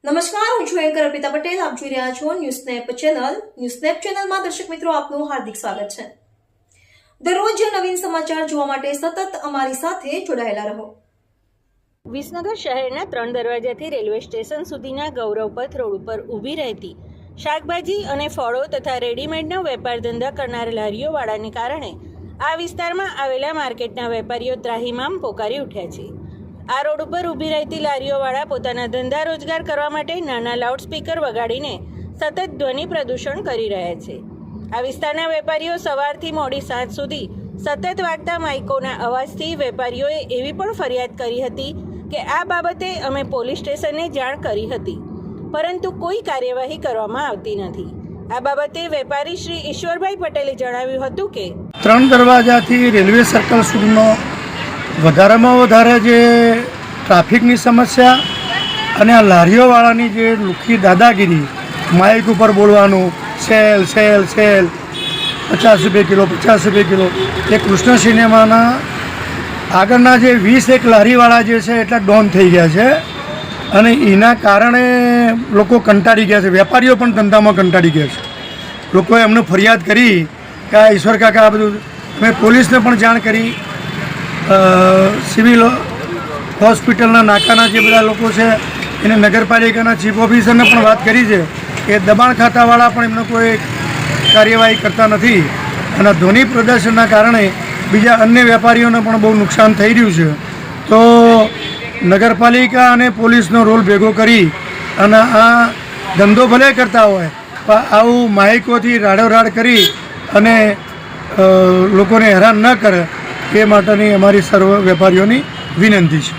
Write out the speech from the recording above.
નમસ્કાર, હું છું એન્કર અર્પિતા પટેલ. આપ જોઈ રહ્યા છો news snap channel. News snap ચેનલમાં દર્શક મિત્રો આપનું હાર્દિક સ્વાગત છે. દરરોજ નવીન સમાચાર જોવા માટે સતત અમારી સાથે જોડાયેલા રહો. વિસનગર શહેરના 3 દરવાજાથી રેલવે સ્ટેશન સુધીના ગૌરવપથ રોડ ઉપર ઊભી રહેતી શાકભાજી અને ફળો તથા રેડીમેડનો વેપાર ધંધા કરનાર લારીઓવાળાને કારણે આ વિસ્તારમાં આવેલા માર્કેટના વેપારીઓ ત્રાહિમામ પોકારી ઉઠ્યા છે. આ રોડ ઉપર ઊભી રહેતી લારીઓવાળા પોતાના ધંધા રોજગાર કરવા માટે નાના લાઉડસ્પીકર વગાડીને સતત ધ્વનિ પ્રદૂષણ કરી રહ્યા છે. આ વિસ્તારના વેપારીઓ સવારથી મોડી સાંજ સુધી સતત વાગતા માઇકોના અવાજથી વેપારીઓએ એવી પણ ફરિયાદ કરી હતી કે આ બાબતે અમે પોલીસ સ્ટેશનને જાણ કરી હતી, પરંતુ કોઈ કાર્યવાહી કરવામાં આવતી નથી. આ બાબતે વેપારી શ્રી ઈશ્વરભાઈ પટેલે જણાવ્યું હતું કે 3 દરવાજાથી રેલવે સર્કલ સુધીનો વધારેમાં વધારે જે ટ્રાફિકની સમસ્યા અને આ લારીઓવાળાની જે લુખી દાદાગીરી, માઇક ઉપર બોલવાનું, સેલ સેલ સેલ, 50 રૂપિયા કિલો 50 રૂપિયા કિલો. એ કૃષ્ણ સિનેમાના આગળના જે 21 લારીવાળા જે છે એટલા ડોન થઈ ગયા છે અને એના કારણે લોકો કંટાળી ગયા છે. વેપારીઓ પણ ધંધામાં કંટાળી ગયા છે. લોકોએ એમને ફરિયાદ કરી કે આ ઈશ્વર કાકા આ બધું. અમે પોલીસને પણ જાણ કરી, સિવિલ હોસ્પિટલના નાકાના જે બધા લોકો છે એને નગરપાલિકાના ચીફ ઓફિસરને પણ વાત કરી છે કે દબાણ ખાતાવાળા પણ એમને કોઈ કાર્યવાહી કરતા નથી અને ધ્વનિ પ્રદર્શનના કારણે બીજા અન્ય વેપારીઓને પણ બહુ નુકસાન થઈ રહ્યું છે. તો નગરપાલિકા અને પોલીસનો રોલ ભેગો કરી અને આ ધંધો ભલે કરતા હોય પણ આવું માઇકોથી રાડોરાડ કરી અને લોકોને હેરાન ન કરે એ માટેની અમારી સર્વ વેપારીઓની વિનંતી છે.